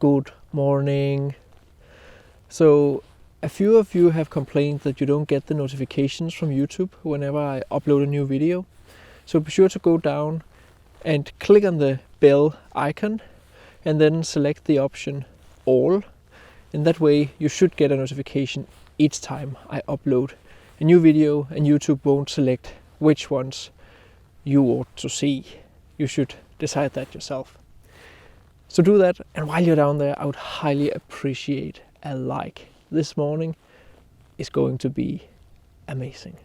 good morning. So a few of you have complained that you don't get the notifications from YouTube whenever I upload a new video. So be sure to go down and click on the bell icon and then select the option all. In that way you should get a notification each time I upload a new video, and YouTube won't select which ones you ought to see. You should decide that yourself. So do that, and while you're down there, I would highly appreciate a like. This morning is going to be amazing.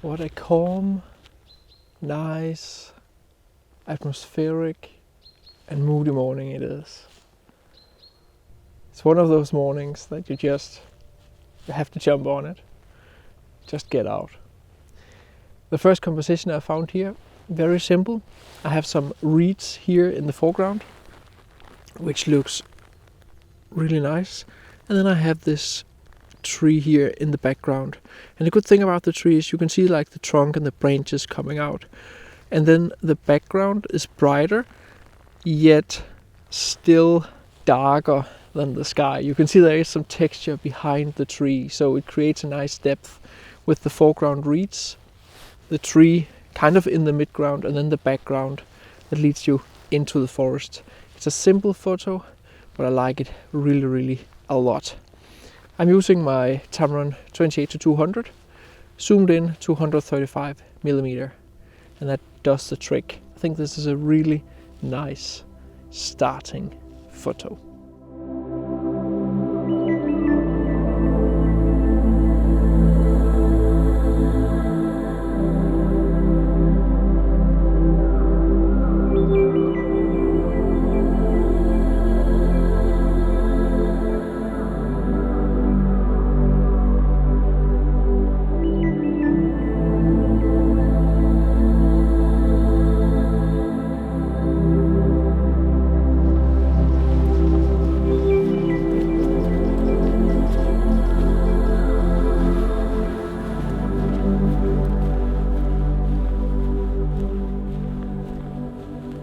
What a calm, nice, atmospheric and moody morning it is. It's one of those mornings that you have to jump on it. Just get out. The first composition I found here, very simple. I have some reeds here in the foreground, which looks really nice. And then I have this tree here in the background. And the good thing about the tree is you can see like the trunk and the branches coming out. And then the background is brighter, yet still darker than the sky. You can see there is some texture behind the tree, so it creates a nice depth with the foreground reeds, the tree kind of in the midground, and then the background that leads you into the forest. It's a simple photo, but I like it really, really a lot. I'm using my Tamron 28-200, zoomed in 235mm, and that does the trick. I think this is a really nice starting photo.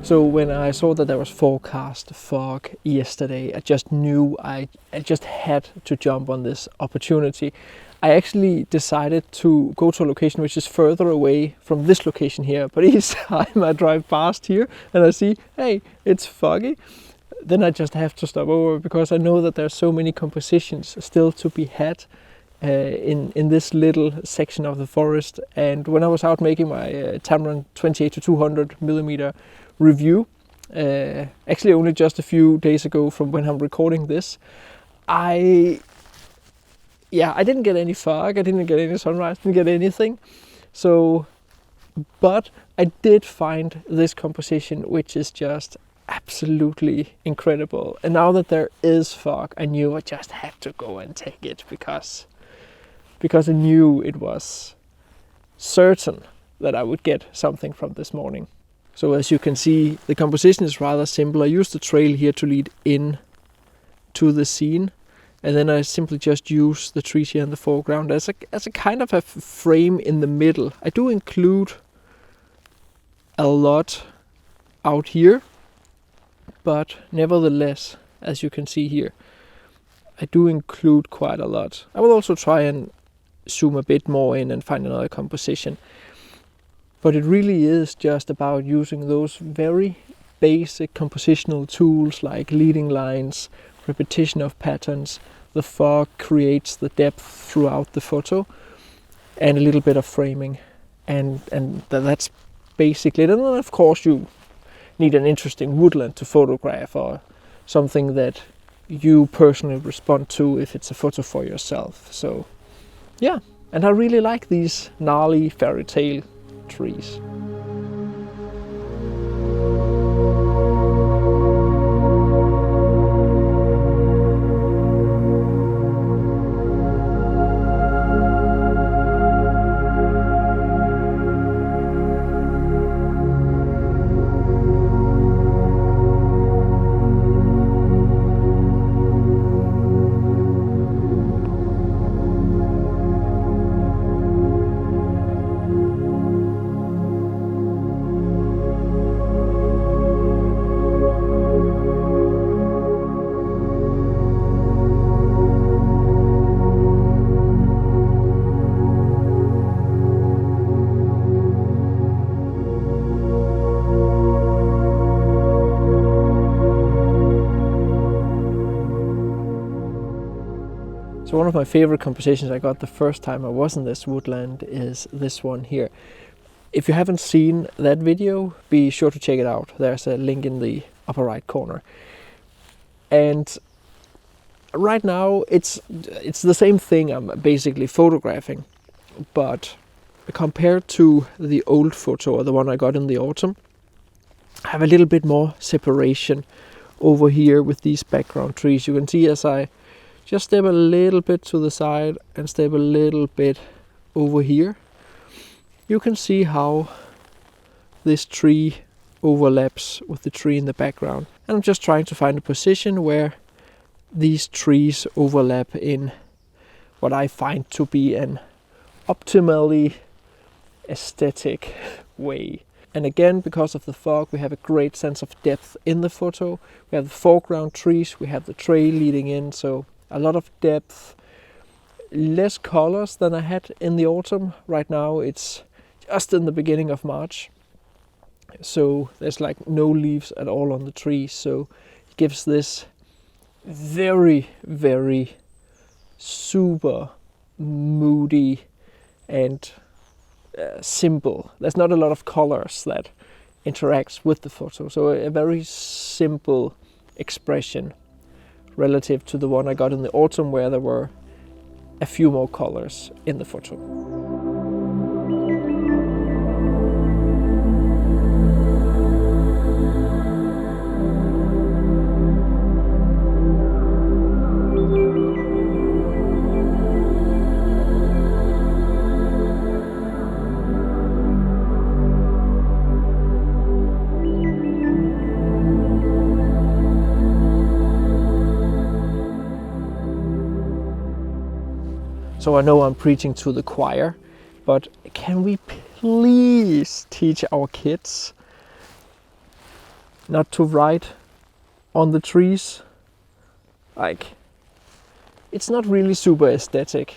So when I saw that there was forecast fog yesterday, I just knew I just had to jump on this opportunity. I actually decided to go to a location which is further away from this location here, but each time I drive past here and I see, hey, it's foggy, then I just have to stop over, because I know that there's so many compositions still to be had in this little section of the forest. And when I was out making my Tamron 28-200mm review, actually only just a few days ago from when I'm recording this, I didn't get any fog, I didn't get any sunrise, didn't get anything. So, but I did find this composition, which is just absolutely incredible. And now that there is fog, I knew I just had to go and take it, because I knew it was certain that I would get something from this morning. So as you can see, the composition is rather simple. I used the trail here to lead in to the scene, and then I simply just use the trees here in the foreground as a kind of a frame in the middle. I do include a lot out here, but nevertheless, as you can see here, I do include quite a lot. I will also try and zoom a bit more in and find another composition. But it really is just about using those very basic compositional tools like leading lines, repetition of patterns. The fog creates the depth throughout the photo, and a little bit of framing. And that's basically it. And then of course you need an interesting woodland to photograph, or something that you personally respond to if it's a photo for yourself. So yeah, and I really like these gnarly fairy tale trees. So one of my favorite compositions I got the first time I was in this woodland is this one here. If you haven't seen that video, be sure to check it out. There's a link in the upper right corner. And right now it's the same thing I'm basically photographing, but compared to the old photo, or the one I got in the autumn, I have a little bit more separation over here with these background trees. You can see as I just step a little bit to the side and step a little bit over here, you can see how this tree overlaps with the tree in the background. And I'm just trying to find a position where these trees overlap in what I find to be an optimally aesthetic way. And again, because of the fog, we have a great sense of depth in the photo. We have the foreground trees, we have the trail leading in, so a lot of depth, less colors than I had in the autumn. Right now it's just in the beginning of March, so there's like no leaves at all on the trees, so it gives this very, very super moody and simple. There's not a lot of colors that interacts with the photo, so a very simple expression relative to the one I got in the autumn, where there were a few more colors in the photo. So I know I'm preaching to the choir, but can we please teach our kids not to write on the trees? Like, it's not really super aesthetic,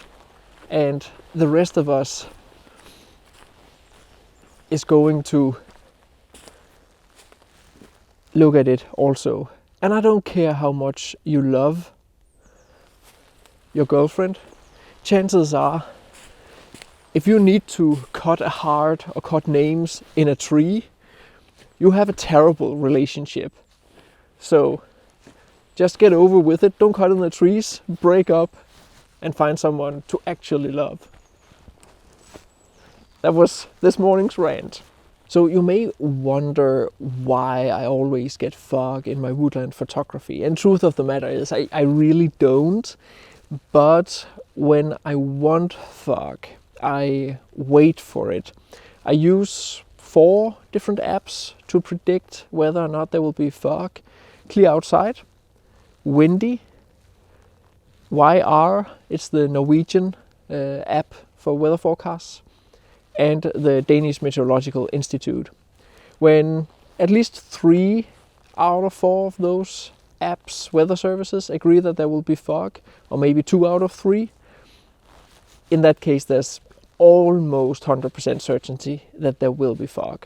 and the rest of us is going to look at it also. And I don't care how much you love your girlfriend. Chances are, if you need to cut a heart or cut names in a tree, you have a terrible relationship. So just get over with it. Don't cut in the trees, break up, and find someone to actually love. That was this morning's rant. So you may wonder why I always get fog in my woodland photography. And truth of the matter is I really don't. But when I want fog, I wait for it. I use 4 different apps to predict whether or not there will be fog. Clear Outside, Windy, YR, it's the Norwegian app for weather forecasts, and the Danish Meteorological Institute. When at least 3 out of 4 of those apps, weather services, agree that there will be fog, or maybe 2 out of 3, in that case there's almost 100% certainty that there will be fog.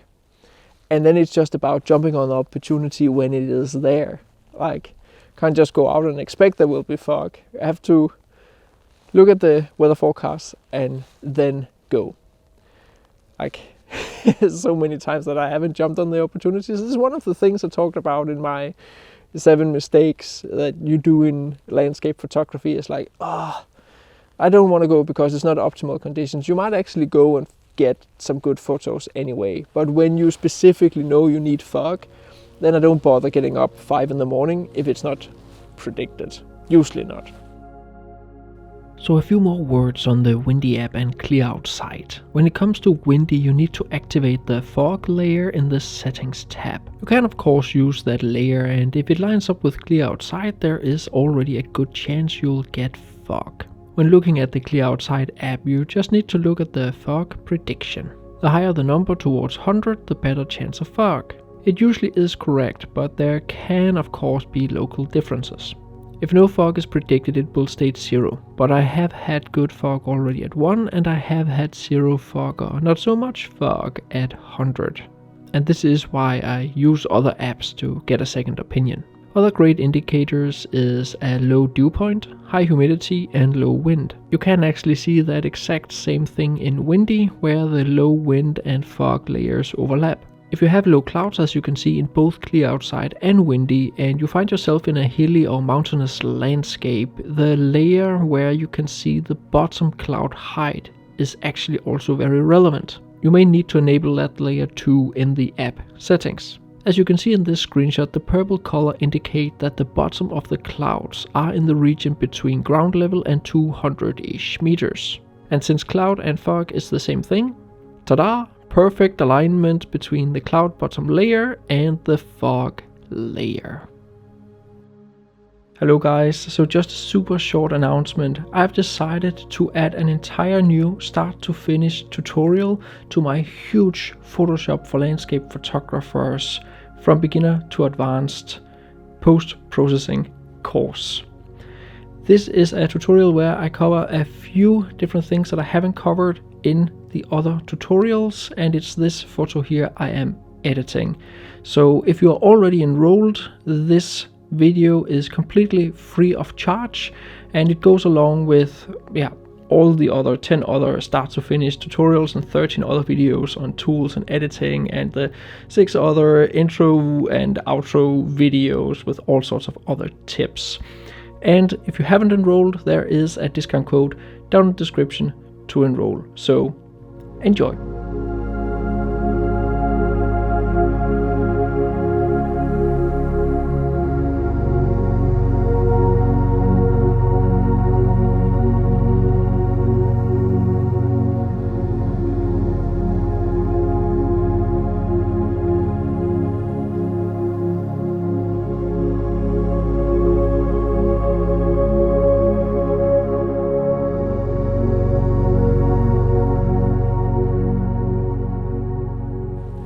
And then it's just about jumping on the opportunity when it is there. Like, can't just go out and expect there will be fog. I have to look at the weather forecast and then go. Like, so many times that I haven't jumped on the opportunities. This is one of the things I talked about in my 7 mistakes that you do in landscape photography. Is like, I don't want to go because it's not optimal conditions. You might actually go and get some good photos anyway, but when you specifically know you need fog, then I don't bother getting up 5 in the morning if it's not predicted. Usually not. So a few more words on the Windy app and Clear Outside. When it comes to Windy, you need to activate the fog layer in the settings tab. You can of course use that layer, and if it lines up with Clear Outside, there is already a good chance you'll get fog. When looking at the Clear Outside app, you just need to look at the fog prediction. The higher the number towards 100, the better chance of fog. It usually is correct, but there can of course be local differences. If no fog is predicted, it will state 0, but I have had good fog already at 1, and I have had 0 fog or not so much fog at 100. And this is why I use other apps to get a second opinion. Other great indicators is a low dew point, high humidity and low wind. You can actually see that exact same thing in windy, where the low wind and fog layers overlap. If you have low clouds, as you can see in both clear outside and windy, and you find yourself in a hilly or mountainous landscape, the layer where you can see the bottom cloud height is actually also very relevant. You may need to enable that layer too in the app settings. As you can see in this screenshot, the purple color indicate that the bottom of the clouds are in the region between ground level and 200-ish meters. And since cloud and fog is the same thing, ta-da! Perfect alignment between the cloud bottom layer and the fog layer. Hello guys, so just a super short announcement. I've decided to add an entire new start to finish tutorial to my huge Photoshop for landscape photographers from beginner to advanced post-processing course. This is a tutorial where I cover a few different things that I haven't covered in the other tutorials, and it's this photo here I am editing. So if you are already enrolled, this video is completely free of charge, and it goes along with all the other 10 other start to finish tutorials and 13 other videos on tools and editing, and the 6 other intro and outro videos with all sorts of other tips. And if you haven't enrolled, there is a discount code down in the description to enroll. So enjoy.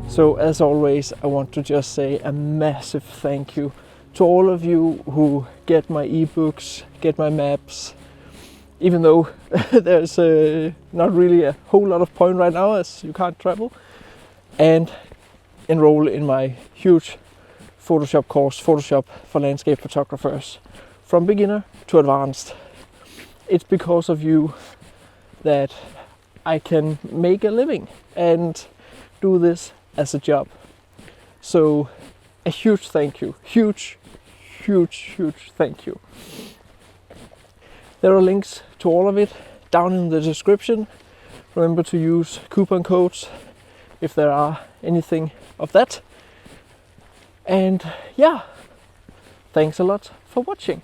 So as always, I want to just say a massive thank you to all of you who get my ebooks, get my maps, even though there's not really a whole lot of point right now as you can't travel, and enroll in my huge Photoshop course, Photoshop for landscape photographers, from beginner to advanced. It's because of you that I can make a living and do this as a job. So a huge thank you, huge thank you. There are links to all of it down in the description. Remember to use coupon codes if there are anything of that. And yeah, thanks a lot for watching.